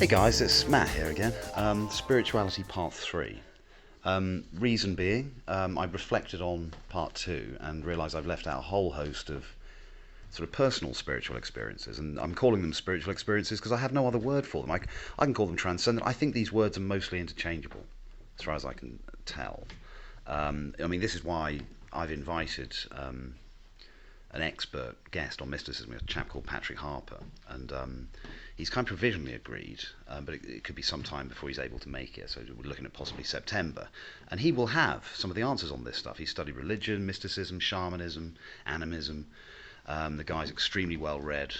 Hey guys, it's Matt here again. Spirituality Part 3. Reason being, I reflected on Part 2 and realised I've left out a whole host of sort of personal spiritual experiences, and I'm calling them spiritual experiences because I have no other word for them. I can call them transcendent. I think these words are mostly interchangeable, as far as I can tell. I mean, this is why I've invited an expert guest on mysticism, a chap called Patrick Harper, and he's kind of provisionally agreed, but it could be some time before he's able to make it. So we're looking at possibly September, and he will have some of the answers on this stuff. He studied religion, mysticism, shamanism, animism. The guy's extremely well read.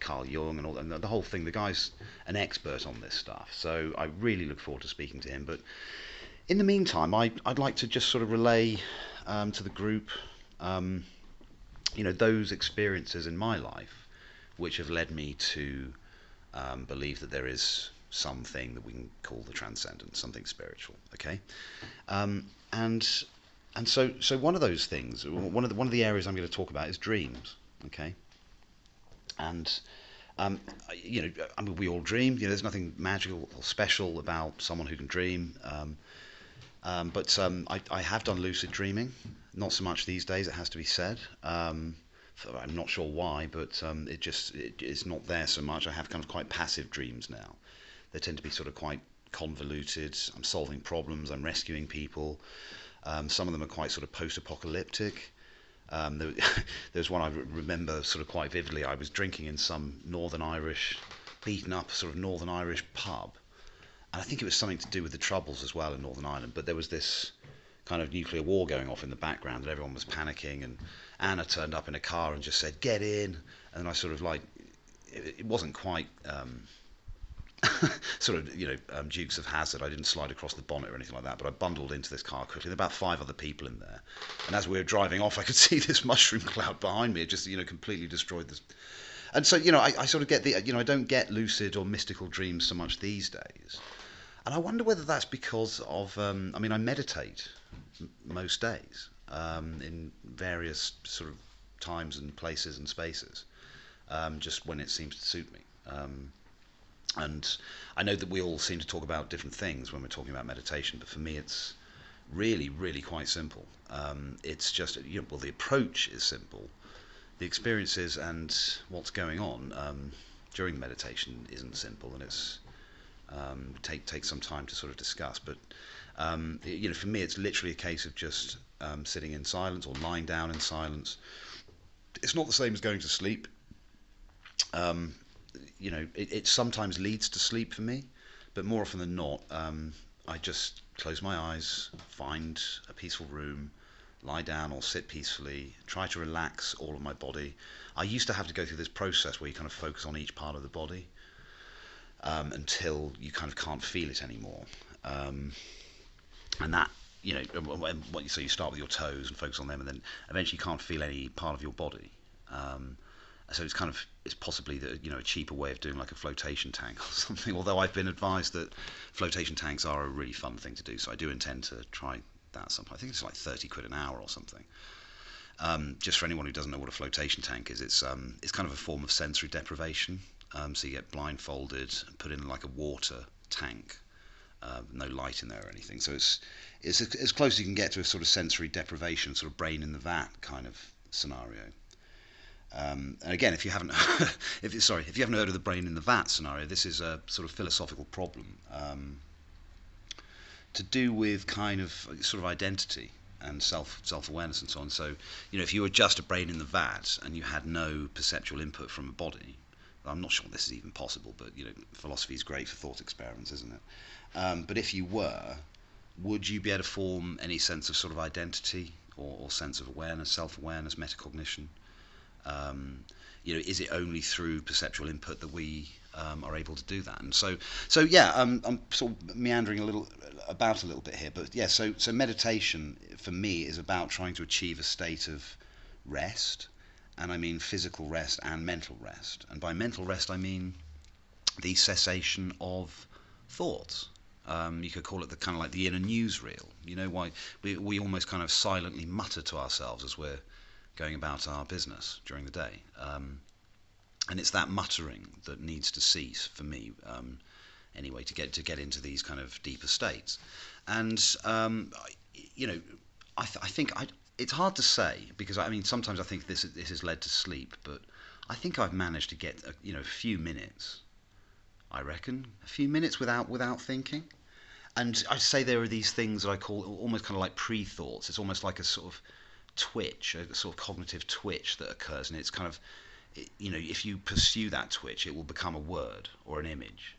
Carl Jung and all, and the whole thing. The guy's an expert on this stuff, so I really look forward to speaking to him. But in the meantime, I'd like to just sort of relay to the group, those experiences in my life which have led me to believe that there is something that we can call the transcendent, something spiritual. Okay, and so one of those things, one of the areas I'm going to talk about is dreams. Okay, and I mean, we all dream. There's nothing magical or special about someone who can dream. But I have done lucid dreaming, not so much these days, it has to be said. I'm not sure why, but it's not there so much. I have kind of quite passive dreams now. They tend to be sort of quite convoluted. I'm solving problems, I'm rescuing people. Some of them are quite sort of post-apocalyptic. There's one I remember sort of quite vividly. I was drinking in some Northern Irish, beaten up sort of Northern Irish pub, and I think it was something to do with the Troubles as well in Northern Ireland. But there was this kind of nuclear war going off in the background, and everyone was panicking. And Anna turned up in a car and just said, "Get in." And I sort of like, it wasn't quite Dukes of Hazzard. I didn't slide across the bonnet or anything like that, but I bundled into this car quickly. There were about 5 other people in there, and as we were driving off, I could see this mushroom cloud behind me. It just completely destroyed this. And so I sort of get the I don't get lucid or mystical dreams so much these days. And I wonder whether that's because of, I mean, I meditate most days in various sort of times and places and spaces, just when it seems to suit me. And I know that we all seem to talk about different things when we're talking about meditation, but for me it's really, really quite simple. It's just, well, the approach is simple. The experiences and what's going on during the meditation isn't simple, and it's take some time to sort of discuss. But for me, it's literally a case of just sitting in silence or lying down in silence. It's not the same as going to sleep. It sometimes leads to sleep for me, but more often than not, I just close my eyes, find a peaceful room, lie down or sit peacefully, try to relax all of my body. I used to have to go through this process where you kind of focus on each part of the body, until you kind of can't feel it anymore. And that, so you start with your toes and focus on them, and then eventually you can't feel any part of your body. So it's possibly a cheaper way of doing like a flotation tank or something. Although I've been advised that flotation tanks are a really fun thing to do, so I do intend to try that sometime. I think it's like 30 quid an hour or something. Just for anyone who doesn't know what a flotation tank is, it's kind of a form of sensory deprivation. So you get blindfolded and put in like a water tank, no light in there or anything. So it's as close as you can get to a sort of sensory deprivation, sort of brain in the vat kind of scenario. And again, if you haven't if you haven't heard of the brain in the vat scenario, this is a sort of philosophical problem to do with kind of sort of identity and self-awareness and so on. So if you were just a brain in the vat and you had no perceptual input from a body, I'm not sure this is even possible, but philosophy is great for thought experiments, isn't it? But if you were, would you be able to form any sense of sort of identity or sense of awareness, self-awareness, metacognition? Is it only through perceptual input that we are able to do that? And so yeah, I'm sort of meandering a little bit here, but yeah. So meditation for me is about trying to achieve a state of rest. And I mean physical rest and mental rest. And by mental rest, I mean the cessation of thoughts. You could call it the kind of like the inner newsreel. Why we almost kind of silently mutter to ourselves as we're going about our business during the day. and it's that muttering that needs to cease for me, anyway, to get into these kind of deeper states. And you know, I think it's hard to say, because I mean sometimes I think this has led to sleep, but I think I've managed to get a few minutes. I reckon a few minutes without thinking. And I say there are these things that I call almost kind of like pre-thoughts. It's almost like a sort of twitch, a sort of cognitive twitch that occurs, and it's kind of, if you pursue that twitch, it will become a word or an image,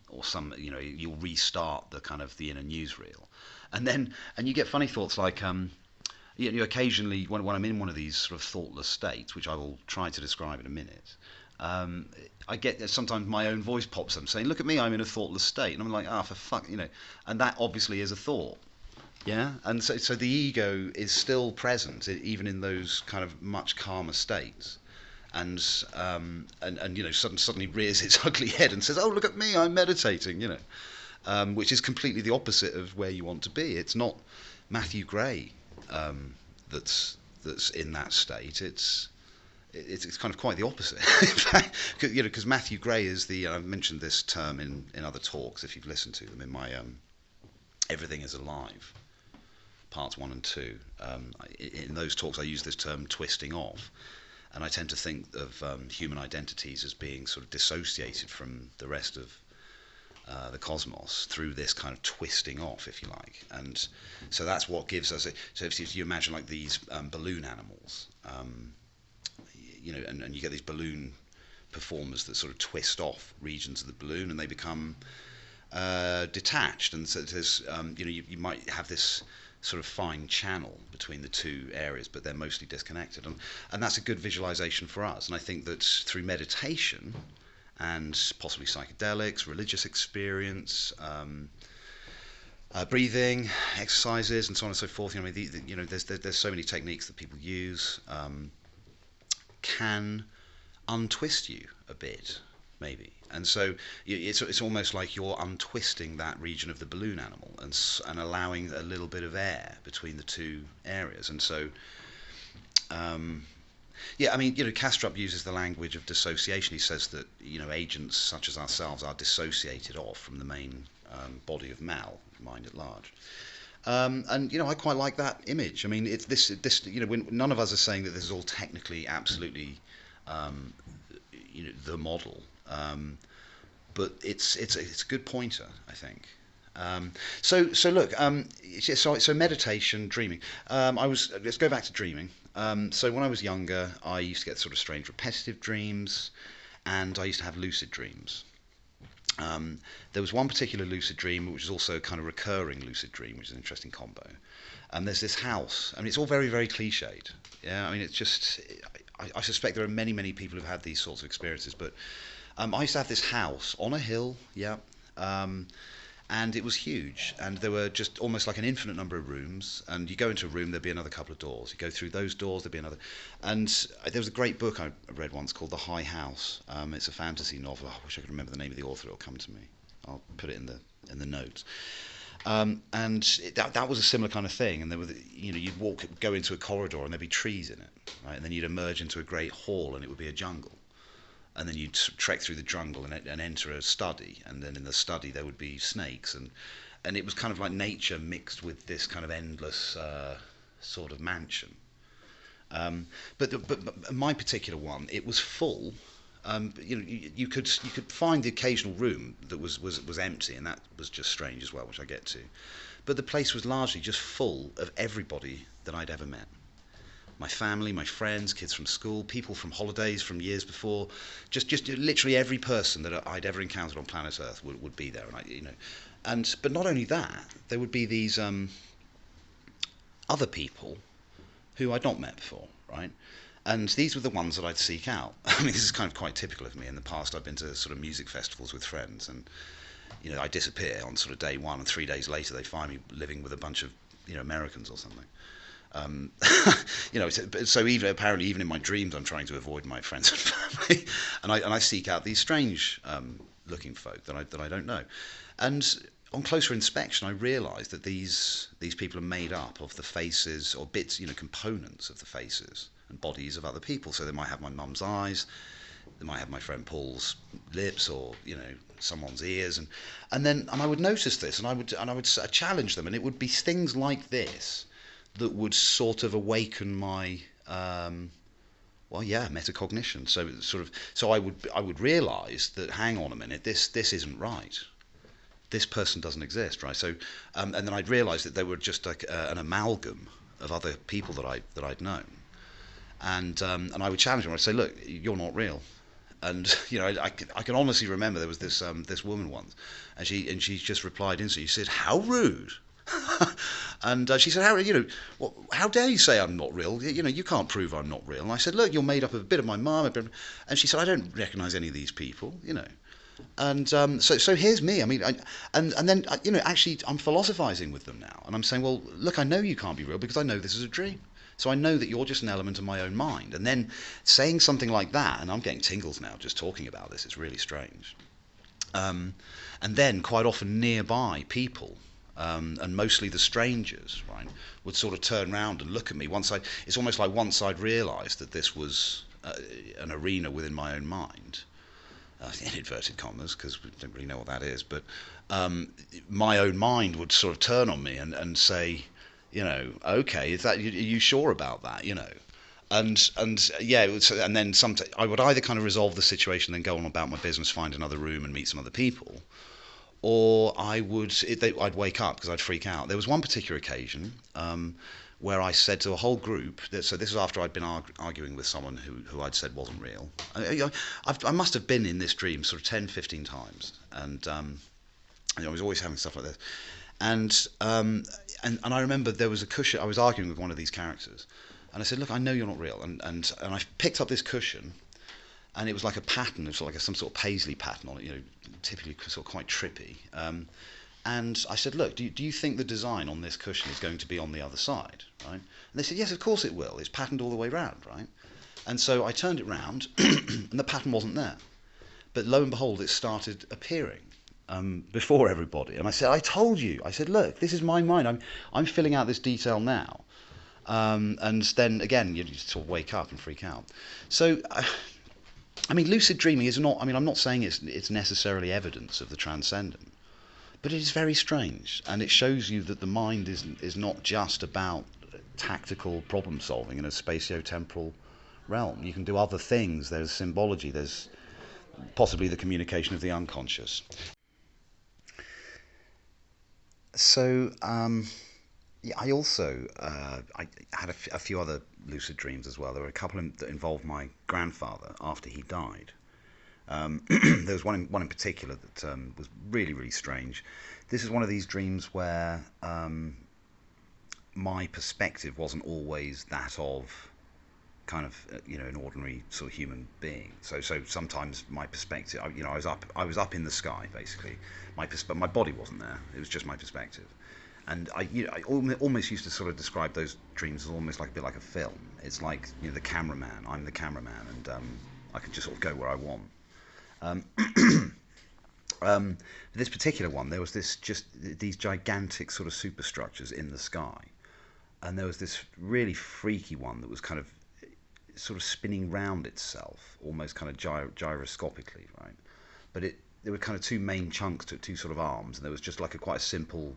or some, you'll restart the kind of the inner newsreel, and you get funny thoughts like, occasionally when I'm in one of these sort of thoughtless states, which I will try to describe in a minute. I get that sometimes my own voice pops up saying, "Look at me, I'm in a thoughtless state," and I'm like, "Ah, for fuck," and that obviously is a thought. Yeah, and so the ego is still present even in those kind of much calmer states, and suddenly rears its ugly head and says, "Oh, look at me, I'm meditating," which is completely the opposite of where you want to be. It's not Matthew Gray that's in that state. It's kind of quite the opposite. In fact, because Matthew Gray is I've mentioned this term in other talks if you've listened to them in my Everything is Alive parts 1 and 2. In those talks I use this term twisting off, and I tend to think of human identities as being sort of dissociated from the rest of the cosmos through this kind of twisting off, if you like. And so that's what gives us so if you imagine like these balloon animals, and you get these balloon performers that sort of twist off regions of the balloon and they become detached, and so there's you might have this sort of fine channel between the two areas, but they're mostly disconnected, and that's a good visualization for us. And I think that through meditation and possibly psychedelics, religious experience, breathing exercises, and so on and so forth, there's so many techniques that people use, can untwist you a bit, maybe. And so it's almost like you're untwisting that region of the balloon animal and allowing a little bit of air between the two areas. And so, Kastrup uses the language of dissociation. He says that agents such as ourselves are dissociated off from the main body of mind at large. I quite like that image. I mean, it's this. When none of us are saying that this is all technically absolutely, the model. But it's a good pointer, I think. So meditation, dreaming. Let's go back to dreaming. So when I was younger, I used to get sort of strange repetitive dreams, and I used to have lucid dreams. There was one particular lucid dream, which is also a kind of recurring lucid dream, which is an interesting combo. And there's this house. I mean, it's all very, very cliched. Yeah, I mean, it's just. I suspect there are many, many people who've had these sorts of experiences, but I used to have this house on a hill, yeah, and it was huge, and there were just almost like an infinite number of rooms, and you go into a room, there'd be another couple of doors. You go through those doors, there'd be another, and there was a great book I read once called The High House. It's a fantasy novel. I wish I could remember the name of the author. It'll come to me. I'll put it in the notes. That was a similar kind of thing, and there were you'd go into a corridor and there'd be trees in it, right, and then you'd emerge into a great hall and it would be a jungle. And then you'd trek through the jungle and enter a study, and then in the study there would be snakes, and it was kind of like nature mixed with this kind of endless sort of mansion. But my particular one, it was full. You could find the occasional room that was empty, and that was just strange as well, which I get to. But the place was largely just full of everybody that I'd ever met. My family, my friends, kids from school, people from holidays from years before, just literally every person that I'd ever encountered on planet Earth would be there, but not only that, there would be these other people who I'd not met before, right? And these were the ones that I'd seek out. I mean, this is kind of quite typical of me. In the past, I've been to sort of music festivals with friends, and I disappear on sort of day one, and 3 days later they find me living with a bunch of Americans or something. So even in my dreams, I'm trying to avoid my friends and family, and I seek out these strange looking folk that I don't know. And on closer inspection, I realised that these people are made up of the faces or bits, components of the faces and bodies of other people. So they might have my mum's eyes, It might have my friend Paul's lips, or someone's ears, and I would notice this, and I would challenge them, and it would be things like this that would sort of awaken my well, yeah, metacognition. So I would realise that, hang on a minute, this isn't right. This person doesn't exist, right? So, and then I'd realise that they were just like an amalgam of other people that I'd known, and I would challenge them. I'd say, look, you're not real. And I can honestly remember there was this woman once, and she just replied instantly. She said, "How rude." And she said, how dare you say I'm not real? You can't prove I'm not real. And I said, look, you're made up of a bit of my mum. And she said, I don't recognise any of these people. And so here's me. I mean, and then actually, I'm philosophising with them now, and I'm saying, well, look, I know you can't be real because I know this is a dream. So I know that you're just an element of my own mind. And then saying something like that, and I'm getting tingles now just talking about this. It's really strange. And then quite often nearby people, and mostly the strangers, right, would sort of turn round and look at me. It's almost like once I'd realised that this was an arena within my own mind, in inverted commas, because we don't really know what that is, but my own mind would sort of turn on me and say, okay, are you sure about that, And yeah, and then sometimes I would either kind of resolve the situation, then go on about my business, find another room, and meet some other people, or I'd wake up because I'd freak out. There was one particular occasion where I said to a whole group, so this was after I'd been arguing with someone who I'd said wasn't real. I must have been in this dream sort of 10, 15 times, and I was always having stuff like this. And I remember there was a cushion. I was arguing with one of these characters, and I said, look, I know you're not real. And I picked up this cushion, and it was like a pattern. It was like some sort of paisley pattern on it, typically sort of quite trippy. And I said, look, do you think the design on this cushion is going to be on the other side, right? And they said, yes, of course it will. It's patterned all the way round, right? And so I turned it round, and the pattern wasn't there. But lo and behold, it started appearing before everybody. And I said, I told you. I said, look, this is my mind. I'm filling out this detail now. And then, again, you just sort of wake up and freak out. So, I mean, lucid dreaming is not... I mean, I'm not saying it's necessarily evidence of the transcendent. But it is very strange, and it shows you that the mind is not just about tactical problem solving in a spatio-temporal realm. You can do other things. There's symbology. There's possibly the communication of the unconscious. So, yeah, I also I had a few other lucid dreams as well. There were a couple that involved my grandfather after he died. There was one in particular that was really, really strange. This is one of these dreams where my perspective wasn't always that of kind of an ordinary sort of human being. So sometimes my perspective, I was up in the sky basically. My body wasn't there. It was just my perspective. And I almost used to sort of describe those dreams as almost like a bit like a film. It's like the cameraman. I'm the cameraman, and I can just sort of go where I want. This particular one, there was these gigantic sort of superstructures in the sky, and there was this really freaky one that was kind of sort of spinning round itself, almost kind of gyroscopically, right? But there were kind of two main chunks to it, two sort of arms, and there was just like quite a simple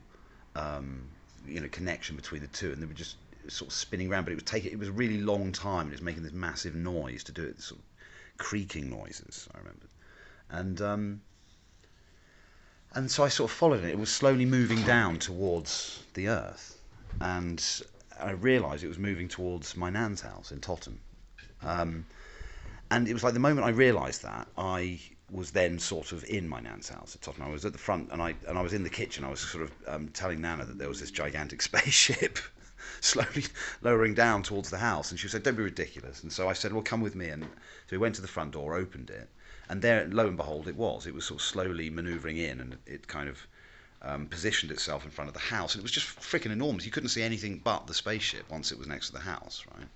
connection between the two, and they were just sort of spinning around. But it was a really long time, and it was making this massive noise to do it, sort of creaking noises, I remembered. And so I sort of followed it. It was slowly moving down towards the earth, and I realised it was moving towards my nan's house in Totton. And it was like the moment I realised that, I was then sort of in my nan's house at Tottenham. I was at the front, and I was in the kitchen. I was sort of telling Nana that there was this gigantic spaceship slowly lowering down towards the house, and she said, "Don't be ridiculous." And so I said, "Well, come with me." And so we went to the front door, opened it, and there, lo and behold, it was sort of slowly manoeuvring in, and it kind of positioned itself in front of the house, and it was just freaking enormous. You couldn't see anything but the spaceship once it was next to the house, right?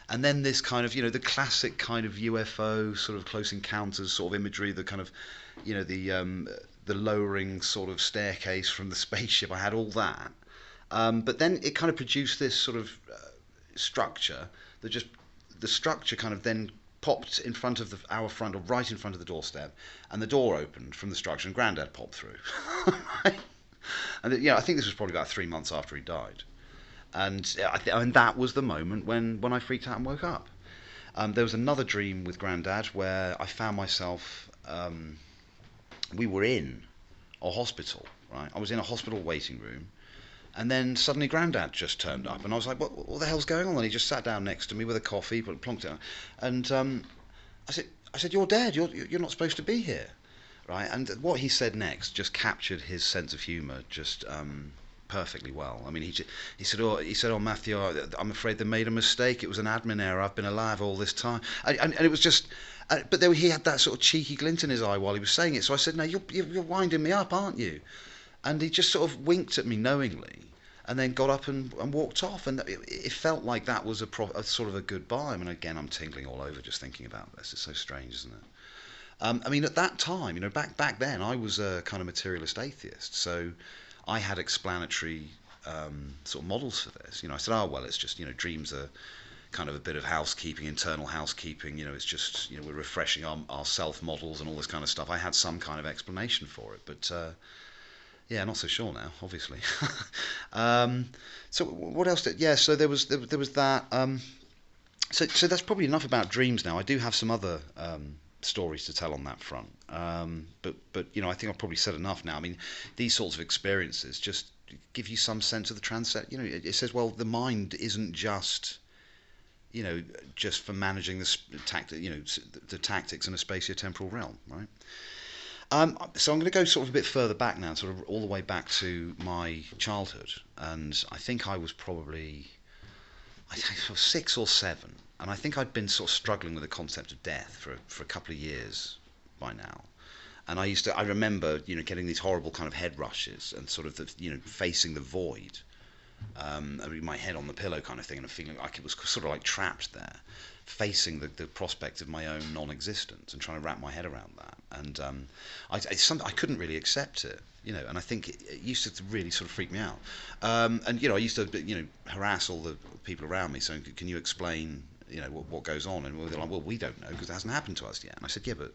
And then this kind of, the classic kind of UFO sort of close encounters sort of imagery, the kind of, the lowering sort of staircase from the spaceship. I had all that, but then it kind of produced this sort of structure that the structure kind of then popped in front of our front, or right in front of the doorstep, and the door opened from the structure, and Grandad popped through. And I think this was probably about 3 months after he died, and that was the moment when I freaked out and woke up. There was another dream with Grandad where I found myself. We were in a hospital, right? I was in a hospital waiting room, and then suddenly Grandad just turned up, and I was like, "What the hell's going on?" And he just sat down next to me with a coffee, but plonked it, and I said, "You're dead. You're not supposed to be here." Right, and what he said next just captured his sense of humour just perfectly well. I mean, he said, "Oh, Matthew, I'm afraid they made a mistake. It was an admin error. I've been alive all this time," and it was just. But then he had that sort of cheeky glint in his eye while he was saying it. So I said, "No, you're winding me up, aren't you?" And he just sort of winked at me knowingly, and then got up and walked off. And it felt like that was a sort of a goodbye. I mean, again, I'm tingling all over just thinking about this. It's so strange, isn't it? I mean, at that time, back then, I was a kind of materialist atheist, so I had explanatory sort of models for this. I said, "Oh well, it's just dreams are kind of a bit of housekeeping, internal housekeeping. It's just we're refreshing our self models and all this kind of stuff." I had some kind of explanation for it, but yeah, not so sure now, obviously. So what else so there was that. So that's probably enough about dreams now. I do have some other stories to tell on that front. But I think I've probably said enough now. I mean, these sorts of experiences just give you some sense of the transet. It says, well, the mind isn't just for managing the tactics in a spatio-temporal realm, right? So I'm going to go sort of a bit further back now, sort of all the way back to my childhood, and I think I was probably 6 or 7, and I think I'd been sort of struggling with the concept of death for a couple of years by now. And I remember getting these horrible kind of head rushes and sort of facing the void, I mean, my head on the pillow kind of thing, and feeling like it was sort of like trapped there, facing the prospect of my own non-existence and trying to wrap my head around that. And I couldn't really accept it, and I think it used to really sort of freak me out. And I used to harass all the people around me, saying, "Can you explain what goes on?" And they're like, "Well, we don't know because it hasn't happened to us yet." And I said, "Yeah, but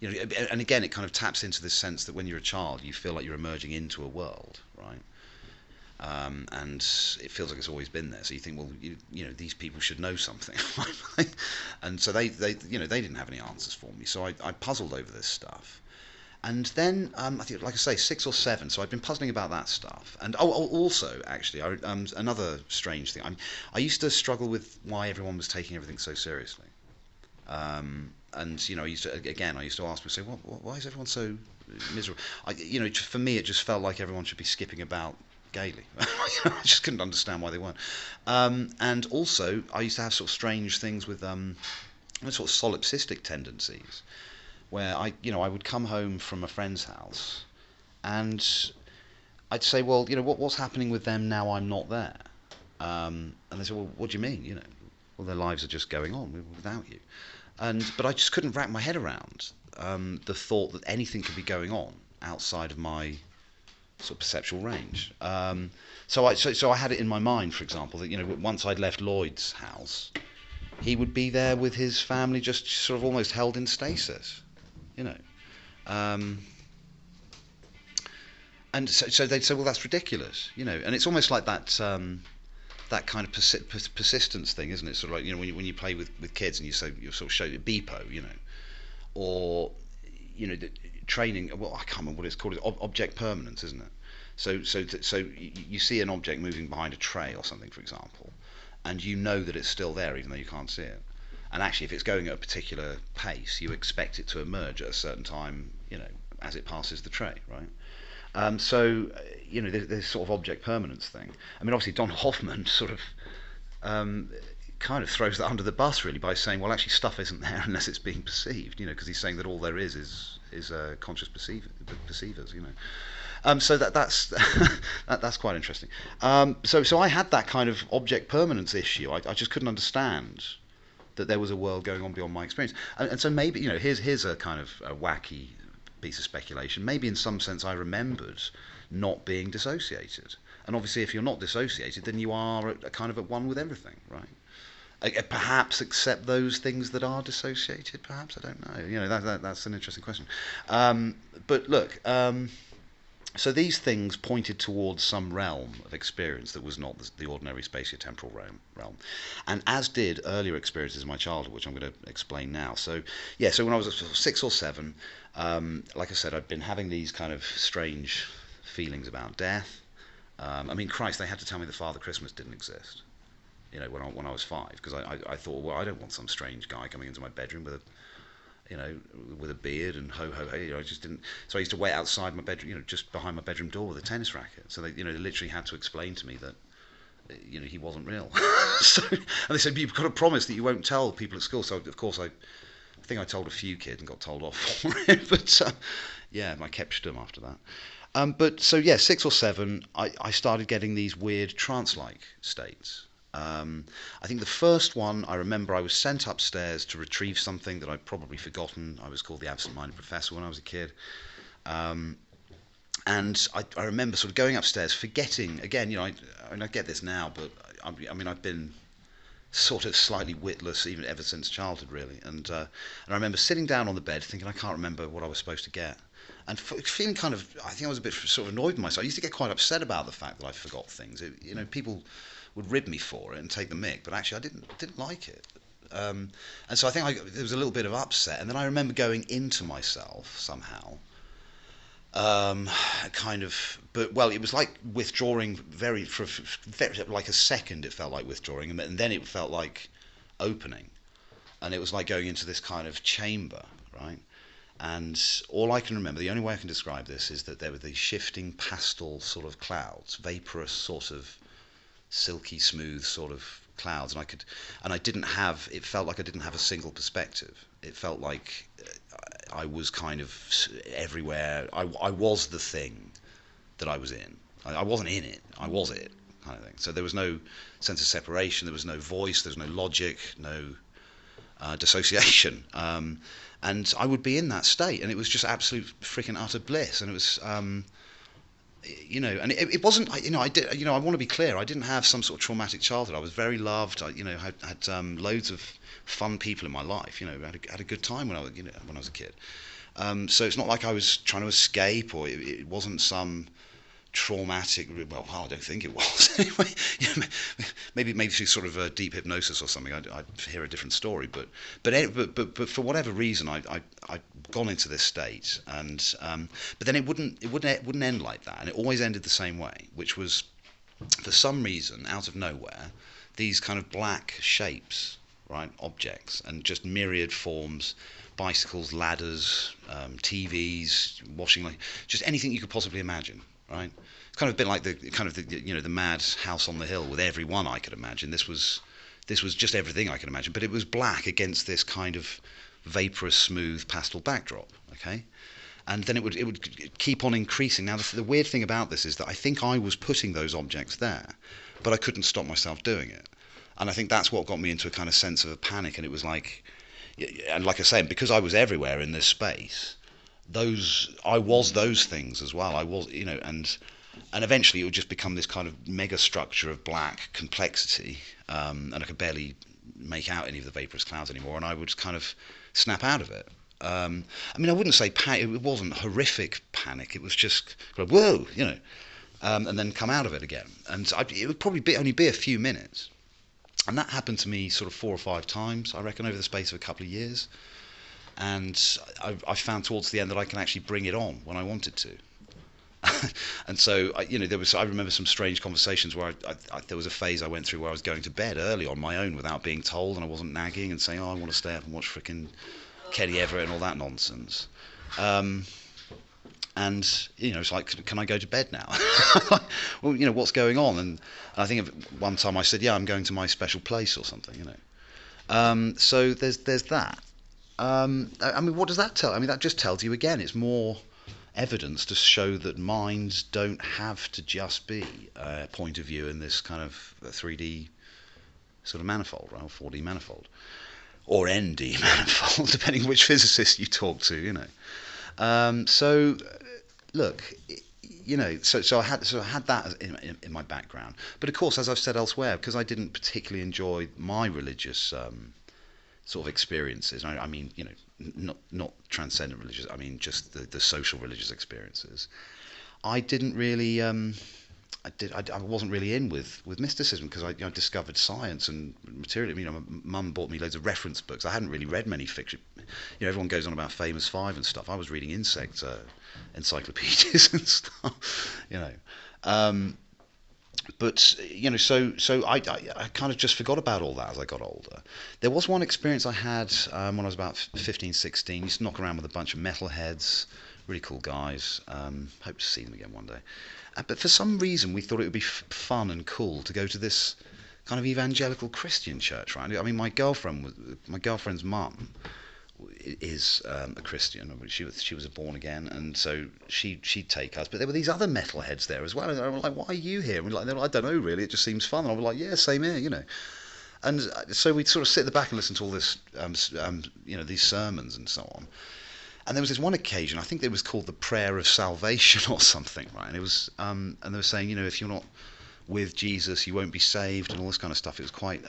and again, it kind of taps into this sense that when you're a child, you feel like you're emerging into a world, right? And it feels like it's always been there. So you think, well, these people should know something, and so they didn't have any answers for me. So I puzzled over this stuff, and then I think, like I say, 6 or 7. So I'd been puzzling about that stuff, and also actually, another strange thing. I used to struggle with why everyone was taking everything so seriously. And I used to ask myself, why is everyone so miserable? For me, it just felt like everyone should be skipping about gaily. I just couldn't understand why they weren't. And also, I used to have sort of strange things with sort of solipsistic tendencies, where I would come home from a friend's house, and I'd say, well, what's happening with them now I'm not there? And they said, well, what do you mean? Well, their lives are just going on without you. But I just couldn't wrap my head around the thought that anything could be going on outside of my sort of perceptual range. So I had it in my mind, for example, that once I'd left Lloyd's house, he would be there with his family, just sort of almost held in stasis, and so they'd say, well, that's ridiculous, and it's almost like that kind of persistence thing, isn't it? Sort of like when you play with kids and you sort of show BPO, or the training. Well, I can't remember what it's called. It's object permanence, isn't it? So you see an object moving behind a tray or something, for example, and you know that it's still there even though you can't see it. And actually, if it's going at a particular pace, you expect it to emerge at a certain time, as it passes the tray, right? There's sort of object permanence thing. I mean, obviously, Don Hoffman sort of kind of throws that under the bus, really, by saying, well, actually, stuff isn't there unless it's being perceived, because he's saying that all there is conscious perceivers, So that's that's quite interesting. So I had that kind of object permanence issue. I just couldn't understand that there was a world going on beyond my experience, and so maybe here's a kind of a wacky piece of speculation. Maybe in some sense I remembered not being dissociated, and obviously if you're not dissociated, then you are kind of at one with everything, right? Perhaps accept those things that are dissociated. Perhaps I don't know. That's an interesting question. But look, so these things pointed towards some realm of experience that was not the ordinary spatiotemporal realm, and as did earlier experiences in my childhood, which I'm going to explain now. So yeah, so when I was 6 or 7, like I said, I'd been having these kind of strange feelings about death. I mean, Christ, they had to tell me that Father Christmas didn't exist. When I was 5, because I thought, well, I don't want some strange guy coming into my bedroom with a beard and ho ho hey. I just didn't. So I used to wait outside my bedroom, just behind my bedroom door with a tennis racket. So they literally had to explain to me that he wasn't real. And they said, you've got to promise that you won't tell people at school. So of course I think I told a few kids and got told off for it. But yeah, I kept stum after that. But so yeah, 6 or 7, I started getting these weird trance-like states. I think the first one, I remember I was sent upstairs to retrieve something that I'd probably forgotten. I was called the absent-minded professor when I was a kid. And I remember sort of going upstairs, forgetting, again, I get this now, but I mean, I've been sort of slightly witless even ever since childhood, really. And I remember sitting down on the bed thinking I can't remember what I was supposed to get. And feeling kind of, I think I was a bit sort of annoyed with myself. I used to get quite upset about the fact that I forgot things. People would rib me for it and take the mick, but actually I didn't like it. And so I think there was a little bit of upset, and then I remember going into myself somehow, kind of, but well, it was like withdrawing for like a second. It felt like withdrawing, and then it felt like opening, and it was like going into this kind of chamber, right? And all I can remember, the only way I can describe this, is that there were these shifting pastel sort of clouds, vaporous sort of silky smooth sort of clouds, and I didn't have, it felt like I didn't have a single perspective. It felt like I was kind of everywhere. I was the thing that I was in. I wasn't in it, I was it, kind of thing. So there was no sense of separation, there was no voice, there was no logic, no dissociation, and I would be in that state, and it was just absolute freaking utter bliss. And it was and it wasn't, I want to be clear, I didn't have some sort of traumatic childhood. I was very loved. I had loads of fun people in my life. Had a good time when I was a kid. So it's not like I was trying to escape, or it wasn't some traumatic. Well, I don't think it was. Anyway, maybe through sort of a deep hypnosis or something, I'd hear a different story. But for whatever reason, I'd gone into this state, and but then it wouldn't end like that, and it always ended the same way, which was, for some reason, out of nowhere, these kind of black shapes, right, objects, and just myriad forms. Bicycles, ladders, TVs, washing, just anything you could possibly imagine. Right, it's kind of a bit like the mad house on the hill with every one I could imagine. This was just everything I could imagine, but it was black against this kind of vaporous, smooth pastel backdrop. Okay, and then it would keep on increasing. Now the weird thing about this is that I think I was putting those objects there, but I couldn't stop myself doing it, and I think that's what got me into a kind of sense of a panic. And it was like, and like I say, because I was everywhere in this space. I was those things as well. I was, and eventually it would just become this kind of mega structure of black complexity, and I could barely make out any of the vaporous clouds anymore, and I would kind of snap out of it. I mean, I wouldn't say panic. It wasn't horrific panic. It was just whoa, and then come out of it again. And it would probably only be a few minutes, and that happened to me sort of 4 or 5 times, I reckon, over the space of a couple of years. And I found towards the end that I can actually bring it on when I wanted to. And so, I remember some strange conversations where there was a phase I went through where I was going to bed early on my own without being told, and I wasn't nagging and saying, I want to stay up and watch frickin' Kenny Everett and all that nonsense. And, it's like, can I go to bed now? Well, what's going on? And I think one time I said, yeah, I'm going to my special place or something, So there's that. I mean, what does that tell? I mean, that just tells you again, it's more evidence to show that minds don't have to just be a point of view in this kind of 3D sort of manifold, right? Or 4D manifold, or ND manifold, depending which physicist you talk to, So, look, I had that in my background. But of course, as I've said elsewhere, because I didn't particularly enjoy my religious sort of experiences. I mean, not transcendent religious. I mean, just the social religious experiences. I didn't really. I wasn't really in with mysticism because I discovered science and material. My mum bought me loads of reference books. I hadn't really read many fiction. Everyone goes on about Famous Five and stuff. I was reading insect encyclopedias and stuff. But I kind of just forgot about all that as I got older. There was one experience I had when I was about 15, 16. I used to knock around with a bunch of metalheads, really cool guys. Hope to see them again one day. But for some reason, we thought it would be fun and cool to go to this kind of evangelical Christian church, right? I mean, my girlfriend's mum is a Christian. She was a born again, and so she'd take us. But there were these other metalheads there as well, and I was like, "Why are you here?" And we're like, "I don't know, really. It just seems fun." And I was like, "Yeah, same here." And so we'd sort of sit at the back and listen to all this, these sermons and so on. And there was this one occasion, I think it was called the Prayer of Salvation or something, right? And it was, and they were saying, if you're not with Jesus, you won't be saved, and all this kind of stuff. It was quite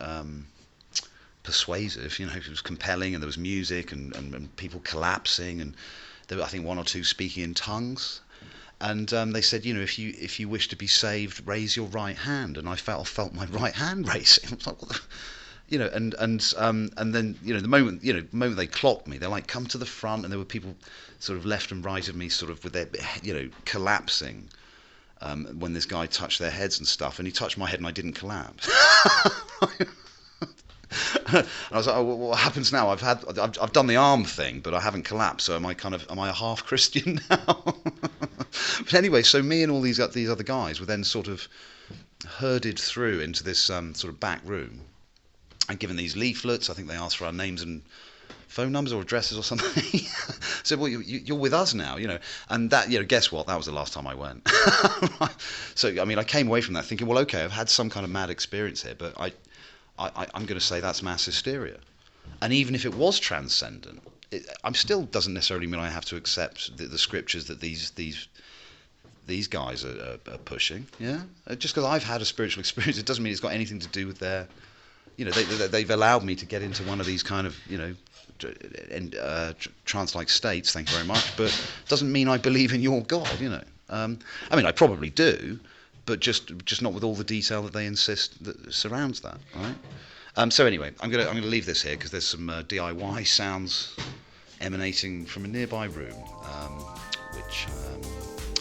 persuasive, it was compelling, and there was music and people collapsing, and there were, I think, one or two speaking in tongues. And they said, if you wish to be saved, raise your right hand. And I felt my right hand raising. I was like, what the? And then the moment they clocked me, they're like, come to the front, and there were people sort of left and right of me, sort of with their collapsing when this guy touched their heads and stuff, and he touched my head and I didn't collapse. And I was like, oh, what happens now? I've done the arm thing, but I haven't collapsed. So am I a half Christian now? But anyway, so me and all these other guys were then sort of herded through into this sort of back room and given these leaflets. I think they asked for our names and phone numbers or addresses or something. So, well, you're with us now, And that, guess what? That was the last time I went. So, I mean, I came away from that thinking, well, okay, I've had some kind of mad experience here, but I'm going to say that's mass hysteria. And even if it was transcendent, it still doesn't necessarily mean I have to accept the scriptures that these guys are pushing. Yeah, just because I've had a spiritual experience, it doesn't mean it's got anything to do with their. They've allowed me to get into one of these kind of trance-like states. Thank you very much, but doesn't mean I believe in your God. I mean, I probably do, but just not with all the detail that they insist that surrounds that. Right. So anyway, I'm gonna leave this here because there's some DIY sounds emanating from a nearby room, which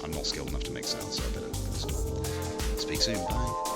I'm not skilled enough to make sounds, so I better stop. Speak soon. Bye.